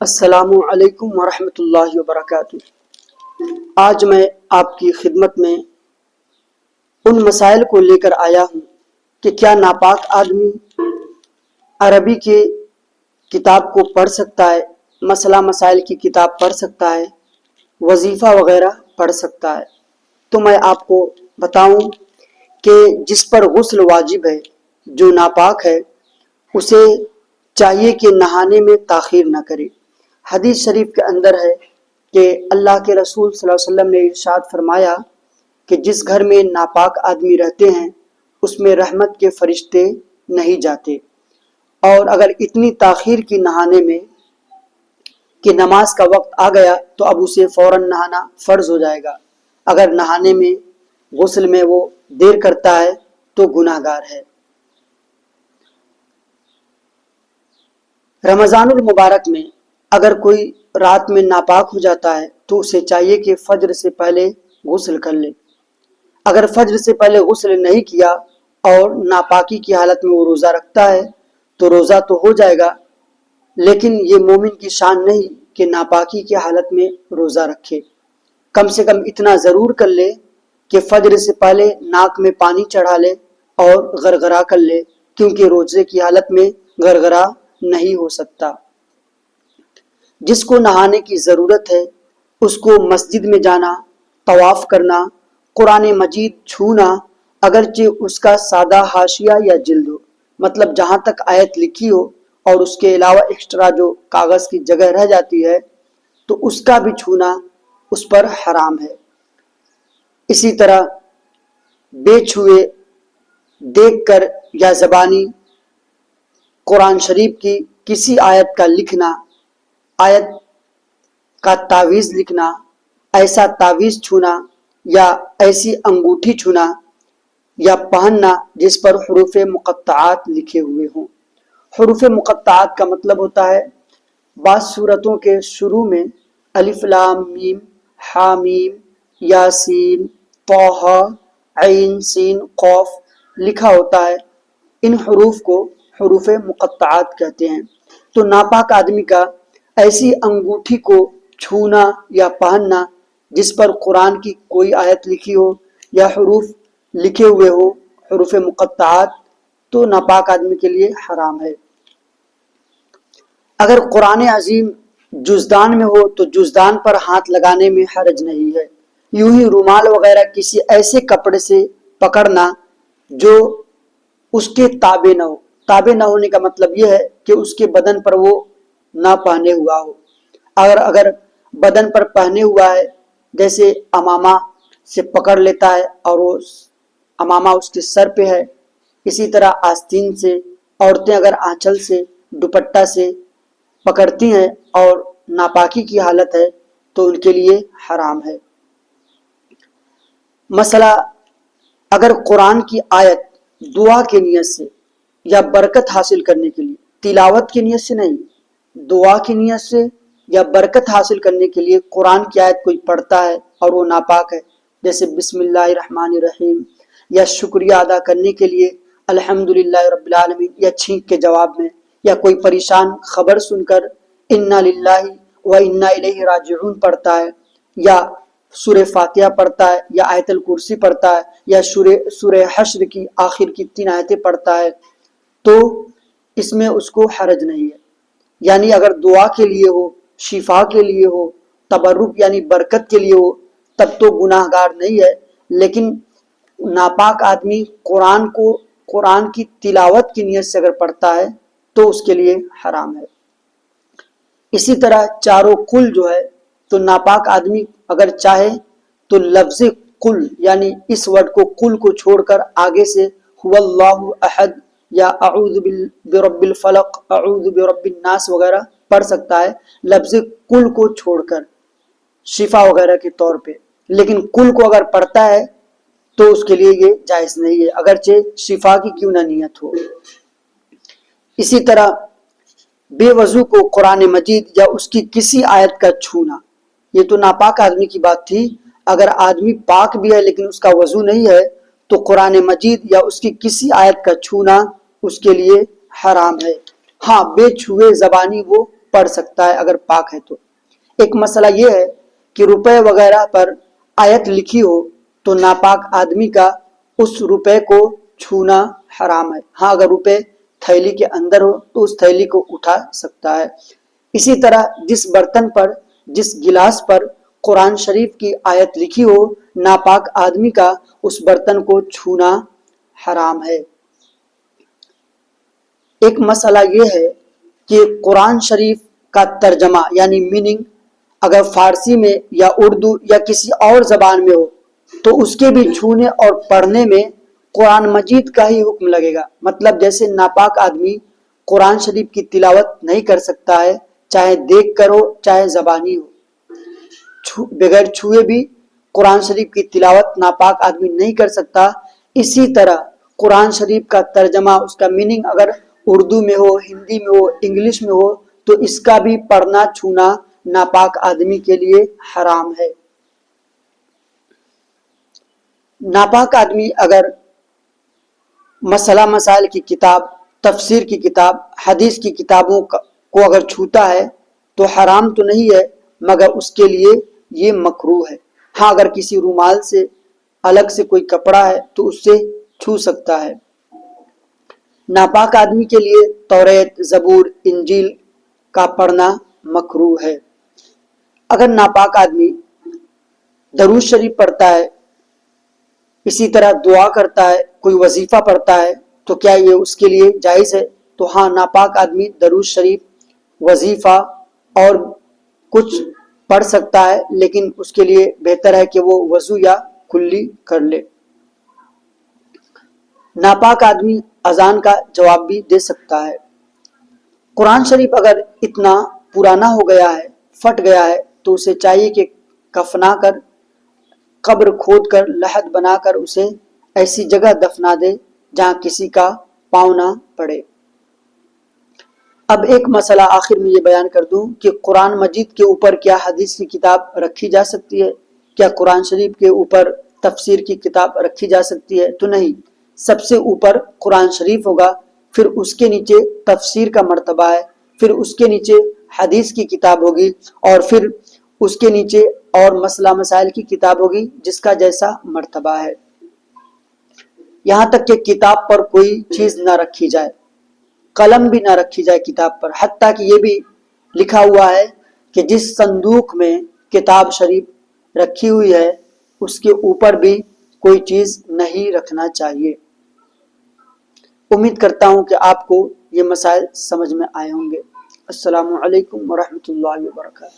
السلام علیکم ورحمۃ اللہ وبرکاتہ۔ آج میں آپ کی خدمت میں ان مسائل کو لے کر آیا ہوں کہ کیا ناپاک آدمی عربی کے کتاب کو پڑھ سکتا ہے، مسئلہ مسائل کی کتاب پڑھ سکتا ہے، وظیفہ وغیرہ پڑھ سکتا ہے۔ تو میں آپ کو بتاؤں کہ جس پر غسل واجب ہے، جو ناپاک ہے، اسے چاہیے کہ نہانے میں تاخیر نہ کرے۔ حدیث شریف کے اندر ہے کہ اللہ کے رسول صلی اللہ علیہ وسلم نے ارشاد فرمایا کہ جس گھر میں ناپاک آدمی رہتے ہیں اس میں رحمت کے فرشتے نہیں جاتے، اور اگر اتنی تاخیر کی نہانے میں کہ نماز کا وقت آ گیا تو اب اسے فوراً نہانا فرض ہو جائے گا۔ اگر نہانے میں غسل میں وہ دیر کرتا ہے تو گناہ گار ہے۔ رمضان المبارک میں اگر کوئی رات میں ناپاک ہو جاتا ہے تو اسے چاہیے کہ فجر سے پہلے غسل کر لے۔ اگر فجر سے پہلے غسل نہیں کیا اور ناپاکی کی حالت میں وہ روزہ رکھتا ہے تو روزہ تو ہو جائے گا، لیکن یہ مومن کی شان نہیں کہ ناپاکی کی حالت میں روزہ رکھے۔ کم سے کم اتنا ضرور کر لے کہ فجر سے پہلے ناک میں پانی چڑھا لے اور غرغرہ کر لے، کیونکہ روزے کی حالت میں غرغرہ نہیں ہو سکتا۔ جس کو نہانے کی ضرورت ہے اس کو مسجد میں جانا، طواف کرنا، قرآن مجید چھونا، اگرچہ اس کا سادہ حاشیہ یا جلد ہو، مطلب جہاں تک آیت لکھی ہو اور اس کے علاوہ ایکسٹرا جو کاغذ کی جگہ رہ جاتی ہے تو اس کا بھی چھونا اس پر حرام ہے۔ اسی طرح بے چھوئے دیکھ کر یا زبانی قرآن شریف کی کسی آیت کا لکھنا، آیت کا تعویذ لکھنا، ایسا تعویذ چھونا یا ایسی انگوٹھی چھونا یا پہننا جس پر حروف مقطعات لکھے ہوئے ہوں۔ حروف مقطعات کا مطلب ہوتا ہے بعض سورتوں کے شروع میں الف لام میم حامیم یاسین طہ عین سین قاف لکھا ہوتا ہے، ان حروف کو حروف مقطعات کہتے ہیں۔ تو ناپاک آدمی کا ایسی انگوٹھی کو چھونا یا پہننا جس پر قرآن کی کوئی آیت لکھی ہو یا حروف لکھے ہوئے ہو، حروف مقطعات، تو ناپاک آدمی کے لیے حرام ہے۔ اگر قرآن عظیم جزدان میں ہو تو جزدان پر ہاتھ لگانے میں حرج نہیں ہے۔ یوں ہی رومال وغیرہ کسی ایسے کپڑے سے پکڑنا جو اس کے تابع نہ ہو۔ تابع نہ ہونے کا مطلب یہ ہے کہ اس کے بدن پر وہ نہ پہنے ہوا ہو۔ اگر بدن پر پہنے ہوا ہے، جیسے امامہ سے پکڑ لیتا ہے اور وہ امامہ اس کے سر پہ ہے، اسی طرح آستین سے، عورتیں اگر آنچل سے دوپٹہ سے پکڑتی ہیں اور ناپاکی کی حالت ہے تو ان کے لیے حرام ہے۔ مسئلہ اگر قرآن کی آیت دعا کی نیت سے یا برکت حاصل کرنے کے لیے، تلاوت کی نیت سے نہیں، دعا کی نیت سے یا برکت حاصل کرنے کے لیے قرآن کی آیت کوئی پڑھتا ہے اور وہ ناپاک ہے، جیسے بسم اللہ الرحمن الرحیم، یا شکریہ ادا کرنے کے لیے الحمدللہ رب العالمین، یا چھینک کے جواب میں، یا کوئی پریشان خبر سن کر انا للہ و انا الیہ راجعون پڑھتا ہے، یا سورہ فاتحہ پڑھتا ہے، یا آیت الکرسی پڑھتا ہے، یا سورہ حشر کی آخر کی 3 آیتیں پڑھتا ہے، تو اس میں اس کو حرج نہیں ہے۔ یعنی اگر دعا کے لیے ہو، شفا کے لیے ہو، تبرک یعنی برکت کے لیے ہو، تب تو گناہ گار نہیں ہے، لیکن ناپاک آدمی قرآن کی تلاوت کی نیت سے اگر پڑھتا ہے تو اس کے لیے حرام ہے۔ اسی طرح چاروں کل جو ہے، تو ناپاک آدمی اگر چاہے تو لفظ قل یعنی اس ورڈ کو قل کو چھوڑ کر آگے سے هو اللہ احد یا اعوذ برب الفلق، اعوذ برب الناس وغیرہ پڑھ سکتا ہے، لفظ قل کو چھوڑ کر شفا وغیرہ کے طور پہ۔ لیکن قل کو اگر پڑھتا ہے تو اس کے لیے یہ جائز نہیں ہے، اگرچہ شفا کی کیوں نہ نیت ہو۔ اسی طرح بے وضو کو قرآن مجید یا اس کی کسی آیت کا چھونا، یہ تو ناپاک آدمی کی بات تھی۔ اگر آدمی پاک بھی ہے لیکن اس کا وضو نہیں ہے تو قرآن مجید یا اس کی کسی آیت کا چھونا اس کے لیے حرام ہے۔ ہاں، بے چھوئے زبانی وہ پڑھ سکتا ہے اگر پاک ہے تو۔ ایک مسئلہ یہ ہے کہ روپے وغیرہ پر آیت لکھی ہو تو ناپاک آدمی کا اس روپے کو چھونا حرام ہے۔ ہاں اگر روپے تھیلی کے اندر ہو تو اس تھیلی کو اٹھا سکتا ہے۔ اسی طرح جس برتن پر، جس گلاس پر قرآن شریف کی آیت لکھی ہو، ناپاک آدمی کا اس برتن کو چھونا حرام ہے۔ ایک مسئلہ یہ ہے کہ قرآن شریف کا ترجمہ یعنی میننگ اگر فارسی میں یا اردو یا کسی اور زبان میں ہو تو اس کے بھی چھونے اور پڑھنے میں قرآن مجید کا ہی حکم لگے گا۔ مطلب جیسے ناپاک آدمی قرآن شریف کی تلاوت نہیں کر سکتا ہے، چاہے دیکھ کر ہو چاہے زبانی ہو، بغیر چھوئے بھی قرآن شریف کی تلاوت ناپاک آدمی نہیں کر سکتا، اسی طرح قرآن شریف کا ترجمہ، اس کا میننگ اگر اردو میں ہو، ہندی میں ہو، انگلش میں ہو تو اس کا بھی پڑھنا چھونا ناپاک آدمی کے لیے حرام ہے۔ ناپاک آدمی اگر مسئلہ مسائل کی کتاب، تفسیر کی کتاب، حدیث کی کتابوں کو اگر چھوتا ہے تو حرام تو نہیں ہے مگر اس کے لیے یہ مکروہ ہے۔ ہاں اگر کسی رومال سے الگ سے کوئی کپڑا ہے تو اس سے چھو سکتا ہے۔ ناپاک آدمی کے لیے توریت، زبور، انجیل کا پڑھنا مکروہ ہے۔ اگر ناپاک آدمی درود شریف پڑھتا ہے، اسی طرح دعا کرتا ہے، کوئی وظیفہ پڑھتا ہے تو کیا یہ اس کے لیے جائز ہے؟ تو ہاں، ناپاک آدمی درود شریف، وظیفہ اور کچھ پڑھ سکتا ہے، لیکن اس کے لیے بہتر ہے کہ وہ وضو یا کلی کر لے۔ ناپاک آدمی اذان کا جواب بھی دے سکتا ہے۔ قرآن شریف اگر اتنا پرانا ہو گیا ہے، پھٹ گیا ہے، تو اسے چاہیے کہ کفنا کر، قبر کھود کر، لحد بنا کر اسے ایسی جگہ دفنا دے جہاں کسی کا پاؤں نہ پڑے۔ اب ایک مسئلہ آخر میں یہ بیان کر دوں کہ قرآن مجید کے اوپر کیا حدیث کی کتاب رکھی جا سکتی ہے؟ کیا قرآن شریف کے اوپر تفسیر کی کتاب رکھی جا سکتی ہے؟ تو نہیں، سب سے اوپر قرآن شریف ہوگا، پھر اس کے نیچے تفسیر کا مرتبہ ہے، پھر اس کے نیچے حدیث کی کتاب ہوگی، اور پھر اس کے نیچے اور مسئلہ مسائل کی کتاب ہوگی جس کا جیسا مرتبہ ہے۔ یہاں تک کہ کتاب پر کوئی چیز نہ رکھی جائے، قلم بھی نہ رکھی جائے کتاب پر، حتیٰ کہ یہ بھی لکھا ہوا ہے کہ جس صندوق میں کتاب شریف رکھی ہوئی ہے اس کے اوپر بھی کوئی چیز نہیں رکھنا چاہیے۔ امید کرتا ہوں کہ آپ کو یہ مسائل سمجھ میں آئے ہوں گے۔ السلام علیکم ورحمۃ اللہ وبرکاتہ۔